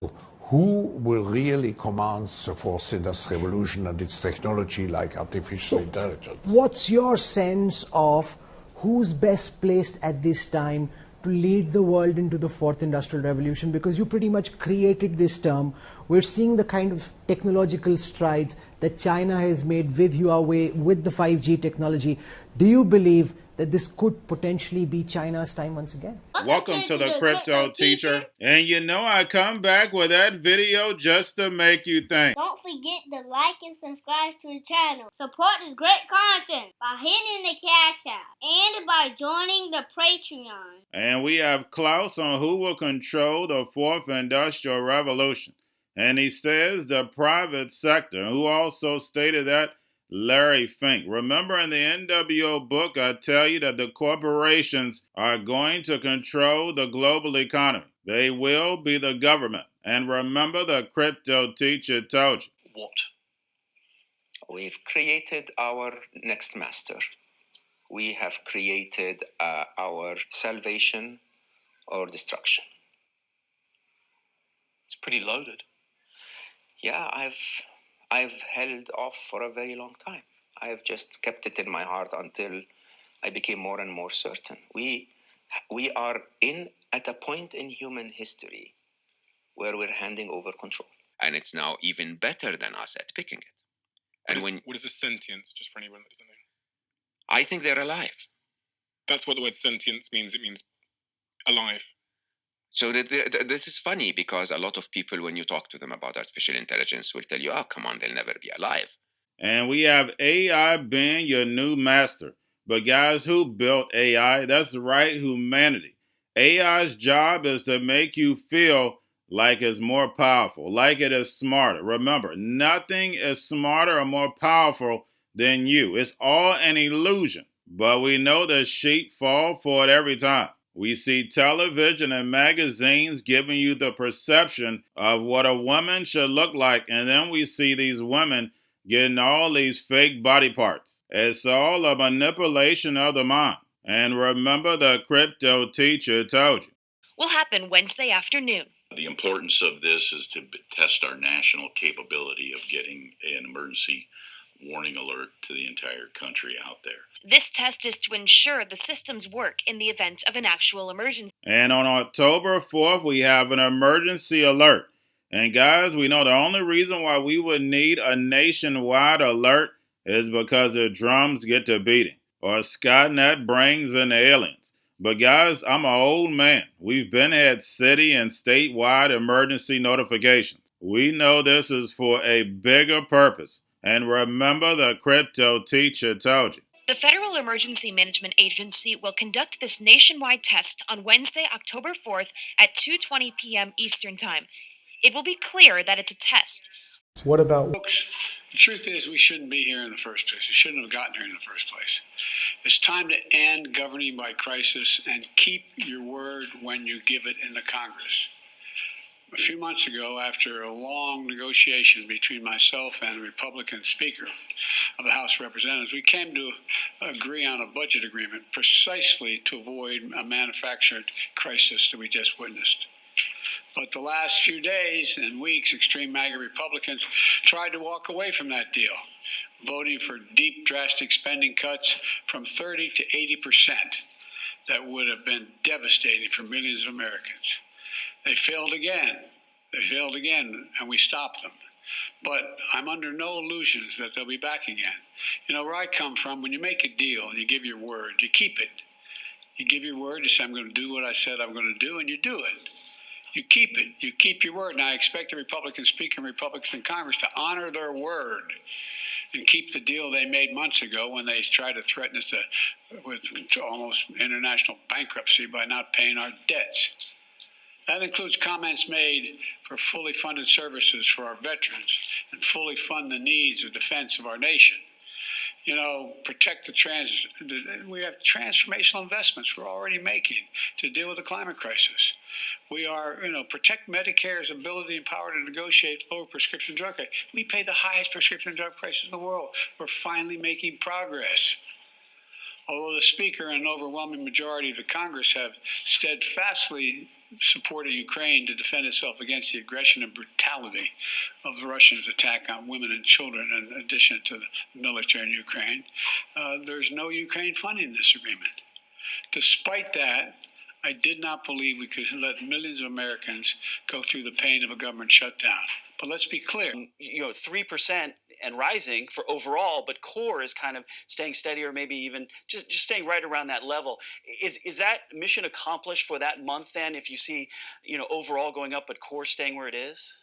Who will really command the fourth industrial revolution and its technology like artificial intelligence? What's your sense of who's best placed at this time to lead the world into the fourth industrial revolution? Because you pretty much created this term. We're seeing the kind of technological strides that China has made with Huawei, with the 5G technology. Do you believe that this could potentially be China's time once again? Welcome to the Crypto Teacher. And you know I come back with that video just to make you think. Don't forget to like and subscribe to the channel. Support this great content by hitting the Cash App and by joining the Patreon. And we have Klaus on who will control the fourth industrial revolution. And he says the private sector, who also stated that Larry Fink. Remember in the NWO book, I tell you that the corporations are going to control the global economy. They will be the government. And remember, the Crypto Teacher told you. What? We've created our next master. We have created our salvation or destruction. It's pretty loaded. Yeah, I've held off for a very long time. I've just kept it in my heart until I became more and more certain. We are at a point in human history where we're handing over control. And it's now even better than us at picking it. And what is a sentience, just for anyone that doesn't know? I think they're alive. That's what the word sentience means. It means alive. So this is funny because a lot of people, when you talk to them about artificial intelligence, will tell you, oh, come on, they'll never be alive. And we have AI being your new master. But guys, who built AI? That's right, humanity. AI's job is to make you feel like it's more powerful, like it is smarter. Remember, nothing is smarter or more powerful than you. It's all an illusion. But we know the sheep fall for it every time. We see television and magazines giving you the perception of what a woman should look like, and then we see these women getting all these fake body parts. It's all a manipulation of the mind. And remember, the Crypto Teacher told you. Will happen Wednesday afternoon. The importance of this is to test our national capability of getting an emergency warning alert to the entire country out there. This test is to ensure the systems work in the event of an actual emergency. And on October 4th, we have an emergency alert. And guys, we know the only reason why we would need a nationwide alert is because the drums get to beating, or Skynet brings in the aliens. But guys, I'm an old man. We've been had city and statewide emergency notifications. We know this is for a bigger purpose. And remember, the Crypto Teacher told you. The Federal Emergency Management Agency will conduct this nationwide test on Wednesday, October 4th at 2:20 p.m. Eastern Time. It will be clear that it's a test. What about... Folks, the truth is we shouldn't be here in the first place. We shouldn't have gotten here in the first place. It's time to end governing by crisis and keep your word when you give it in the Congress. A few months ago, after a long negotiation between myself and the Republican Speaker of the House of Representatives, we came to agree on a budget agreement precisely to avoid a manufactured crisis that we just witnessed. But the last few days and weeks, extreme MAGA Republicans tried to walk away from that deal, voting for deep, drastic spending cuts from 30 to 80% that would have been devastating for millions of Americans. They failed again. And we stopped them. But I'm under no illusions that they'll be back again. You know, where I come from, when you make a deal, you give your word, you keep it. You give your word, you say, I'm going to do what I said I'm going to do, and you do it. You keep it. You keep your word. And I expect the Republican Speaker and Republicans in Congress to honor their word and keep the deal they made months ago when they tried to threaten us with almost international bankruptcy by not paying our debts. That includes comments made for fully funded services for our veterans and fully fund the needs of defense of our nation. You know, protect we have transformational investments we're already making to deal with the climate crisis. We are, protect Medicare's ability and power to negotiate lower prescription drug prices. We pay the highest prescription drug prices in the world. We're finally making progress. Although the Speaker and an overwhelming majority of the Congress have steadfastly supported Ukraine to defend itself against the aggression and brutality of the Russians' attack on women and children, in addition to the military in Ukraine. There's no Ukraine funding this agreement. Despite that, I did not believe we could let millions of Americans go through the pain of a government shutdown. But let's be clear. 3% and rising for overall, but core is kind of staying steady, or maybe even just staying right around that level. Is that mission accomplished for that month then, if you see, overall going up, but core staying where it is?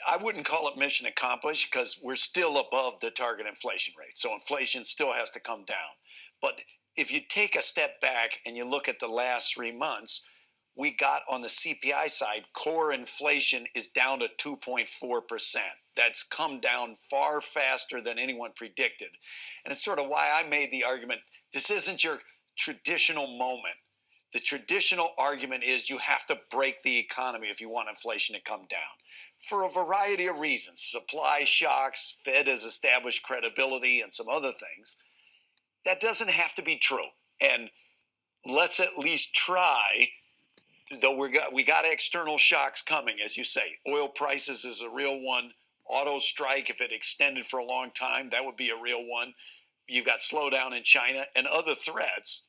I wouldn't call it mission accomplished, because we're still above the target inflation rate. So inflation still has to come down. But if you take a step back and you look at the last 3 months, we got on the CPI side, core inflation is down to 2.4%. That's come down far faster than anyone predicted. And it's sort of why I made the argument, this isn't your traditional moment. The traditional argument is you have to break the economy if you want inflation to come down, for a variety of reasons. Supply shocks, Fed has established credibility, and some other things. That doesn't have to be true. And let's at least try, though we got external shocks coming, as you say. Oil prices is a real one. Auto strike, if it extended for a long time, that would be a real one. You've got slowdown in China and other threats.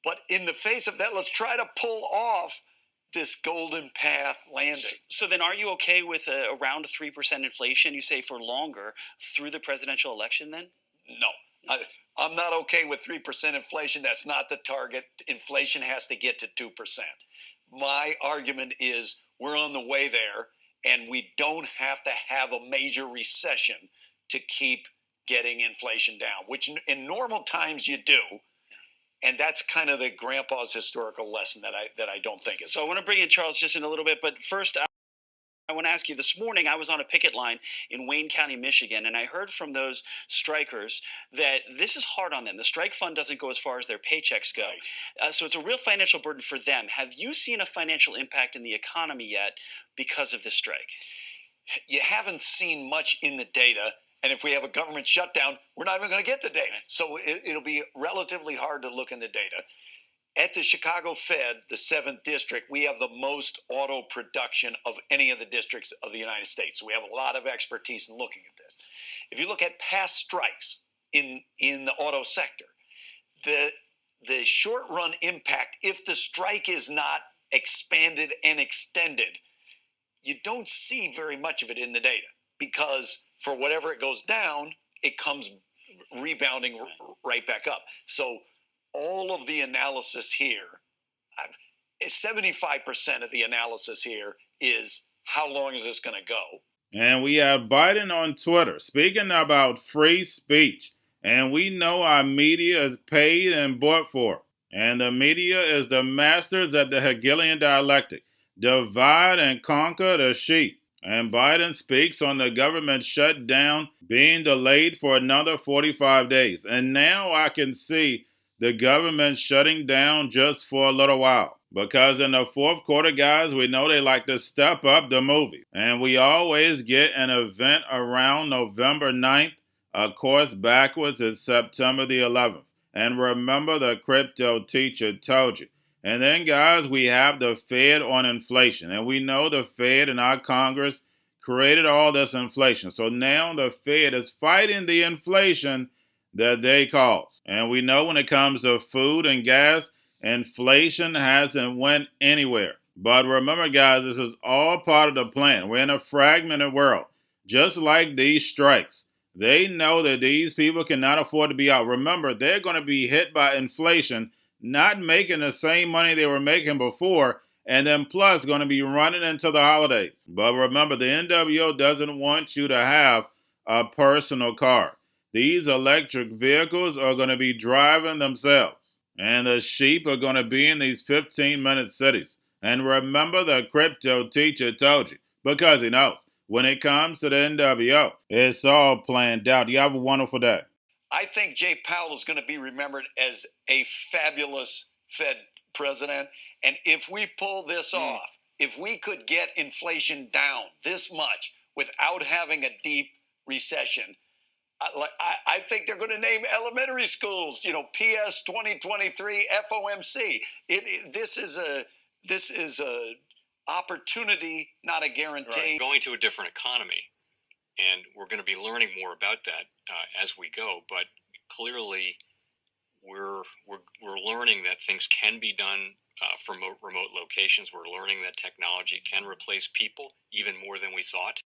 But in the face of that, let's try to pull off this golden path landing. So then are you okay with around 3% inflation, you say, for longer through the presidential election then? No. I'm not okay with 3% inflation. That's not the target. Inflation has to get to 2%. My argument is we're on the way there, and we don't have to have a major recession to keep getting inflation down, which in normal times you do. And that's kind of the grandpa's historical lesson that I don't think is. So I want to bring in Charles just in a little bit, but first I want to ask you, this morning I was on a picket line in Wayne County, Michigan, and I heard from those strikers that this is hard on them. The strike fund doesn't go as far as their paychecks go. Right. So it's a real financial burden for them. Have you seen a financial impact in the economy yet because of this strike? You haven't seen much in the data. And if we have a government shutdown, we're not even going to get the data. So it'll be relatively hard to look in the data. At the Chicago Fed, the 7th district, we have the most auto production of any of the districts of the United States. So we have a lot of expertise in looking at this. If you look at past strikes in the auto sector, the short-run impact, if the strike is not expanded and extended, you don't see very much of it in the data, because for whatever it goes down, it comes rebounding right back up. So all of the analysis here, 75% of the analysis here is how long is this going to go? And we have Biden on Twitter speaking about free speech. And we know our media is paid and bought for. And the media is the masters at the Hegelian dialectic. Divide and conquer the sheep. And Biden speaks on the government shutdown being delayed for another 45 days. And now I can see the government shutting down just for a little while. Because in the fourth quarter, guys, we know they like to step up the movie. And we always get an event around November 9th. Of course, backwards is September the 11th. And remember, the crypto teacher told you. And then, guys, we have the Fed on inflation. And we know the Fed and our Congress created all this inflation. So now the Fed is fighting the inflation that they caused. And we know when it comes to food and gas, inflation hasn't went anywhere. But remember, guys, this is all part of the plan. We're in a fragmented world. Just like these strikes. They know that these people cannot afford to be out. Remember, they're going to be hit by inflation, not making the same money they were making before, and then plus going to be running into the holidays. But remember, the NWO doesn't want you to have a personal car. These electric vehicles are going to be driving themselves. And the sheep are going to be in these 15-minute cities. And remember, the crypto teacher told you, because he knows. When it comes to the NWO, it's all planned out. You have a wonderful day. I think Jay Powell is going to be remembered as a fabulous Fed president. And if we pull this off, if we could get inflation down this much without having a deep recession, I think they're going to name elementary schools, PS 2023 FOMC. This is a Opportunity, not a guarantee. Right. Going to a different economy, and we're going to be learning more about that as we go. But clearly, we're learning that things can be done from remote locations. We're learning that technology can replace people even more than we thought.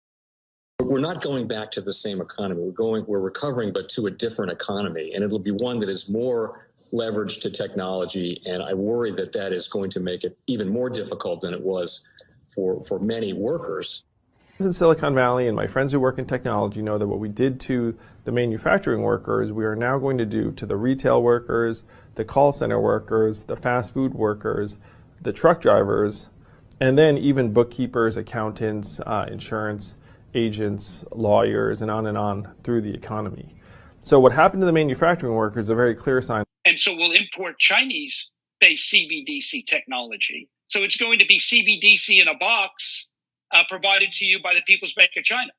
We're not going back to the same economy. We're recovering, but to a different economy, and it'll be one that is more leveraged to technology. And I worry that that is going to make it even more difficult than it was for many workers. In Silicon Valley, and my friends who work in technology know that what we did to the manufacturing workers, we are now going to do to the retail workers, the call center workers, the fast food workers, the truck drivers, and then even bookkeepers, accountants, insurance agents, lawyers, and on through the economy. So what happened to the manufacturing workers is a very clear sign. And so we'll import Chinese-based CBDC technology. So it's going to be CBDC in a box provided to you by the People's Bank of China.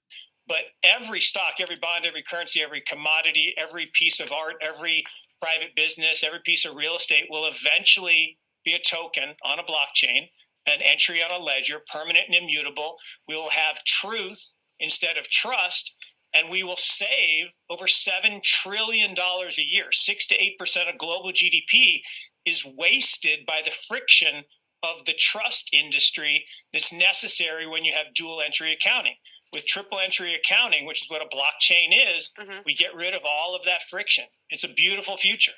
But every stock, every bond, every currency, every commodity, every piece of art, every private business, every piece of real estate will eventually be a token on a blockchain, an entry on a ledger, permanent and immutable. We will have truth instead of trust, and we will save over $7 trillion a year. 6 to 8% of global GDP is wasted by the friction of the trust industry that's necessary when you have dual entry accounting. With triple entry accounting, which is what a blockchain is, we get rid of all of that friction. It's a beautiful future.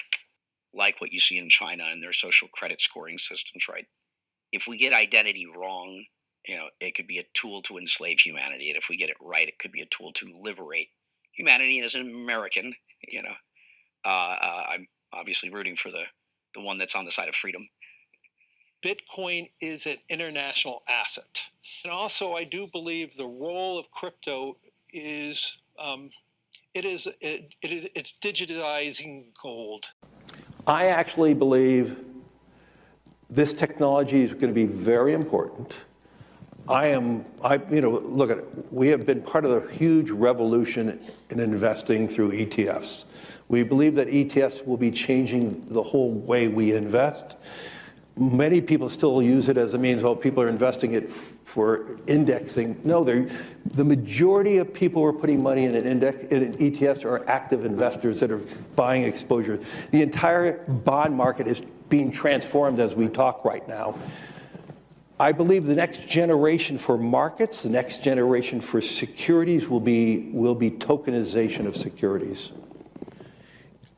Like what you see in China and their social credit scoring systems, right? If we get identity wrong, it could be a tool to enslave humanity. And if we get it right, it could be a tool to liberate humanity. And as an American, I'm obviously rooting for the one that's on the side of freedom. Bitcoin is an international asset. And also, I do believe the role of crypto is, it's digitizing gold. I actually believe this technology is going to be very important. Look at it. We have been part of the huge revolution in investing through ETFs. We believe that ETFs will be changing the whole way we invest. Many people still use it as a means, people are investing it for indexing. No, the majority of people who are putting money in in ETFs are active investors that are buying exposure. The entire bond market is being transformed as we talk right now. I believe the next generation for markets, the next generation for securities will be tokenization of securities.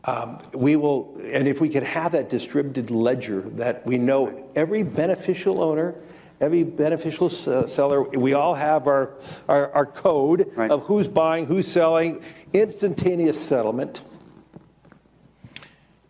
And if we could have that distributed ledger that we know every beneficial owner, every beneficial seller, we all have our code of who's buying, who's selling, instantaneous settlement.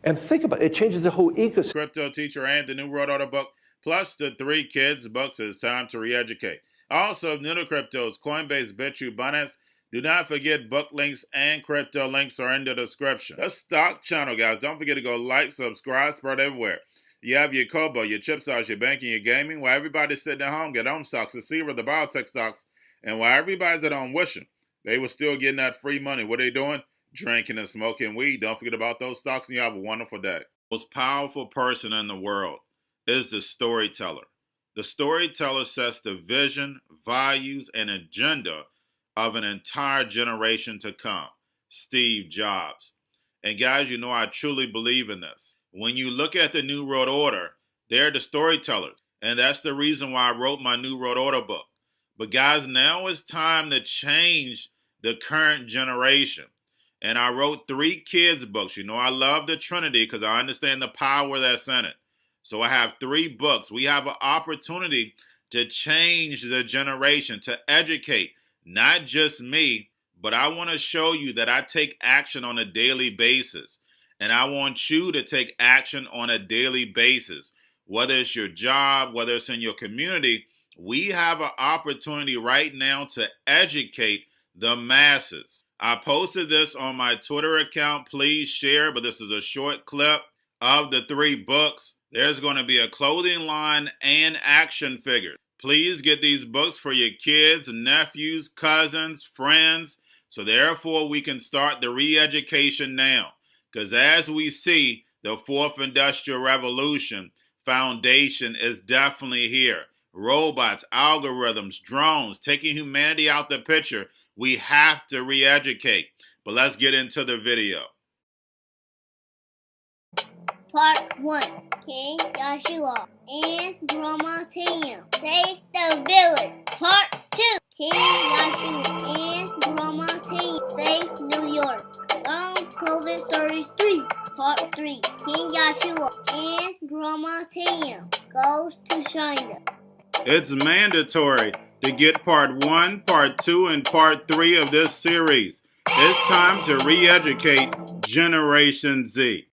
And think about it, it changes the whole ecosystem. Cryptoteacher and the New World Order book, plus the 3 kids books. It's time to re-educate. Also, new to cryptos, Coinbase, Bitrue, Binance. Do not forget book links and crypto links are in the description. The stock channel, guys. Don't forget to go like, subscribe, spread everywhere. You have your Kobo, your chip stocks, your banking, your gaming. While everybody's sitting at home, get on stocks, the Seaver, the biotech stocks. And while everybody's at home wishing, they were still getting that free money. What are they doing? Drinking and smoking weed. Don't forget about those stocks, and you have a wonderful day. The most powerful person in the world is the storyteller. The storyteller sets the vision, values, and agenda of an entire generation to come. Steve Jobs. And guys, I truly believe in this. When you look at the New World Order, they're the storytellers. And that's the reason why I wrote my New World Order book. But guys, now it's time to change the current generation. And I wrote 3 kids books. I love the Trinity because I understand the power that's in it. So I have 3 books. We have an opportunity to change the generation, to educate, not just me, but I want to show you that I take action on a daily basis. And I want you to take action on a daily basis. Whether it's your job, whether it's in your community, we have an opportunity right now to educate the masses. I posted this on my Twitter account. Please share, but this is a short clip of the 3 books. There's going to be a clothing line and action figures. Please get these books for your kids, nephews, cousins, friends, so therefore we can start the re-education now. Because as we see, the 4th Industrial Revolution foundation is definitely here. robots, algorithms, drones, taking humanity out the picture. We have to re-educate. But let's get into the video. Part 1. King Joshua and Grandma Tam save the village. Part 2. King Joshua and Grandma Tam save New York from COVID-33. Part 3. King Joshua and Grandma Tam goes to China. It's mandatory to get part 1, part 2, and part 3 of this series. It's time to re-educate Generation Z.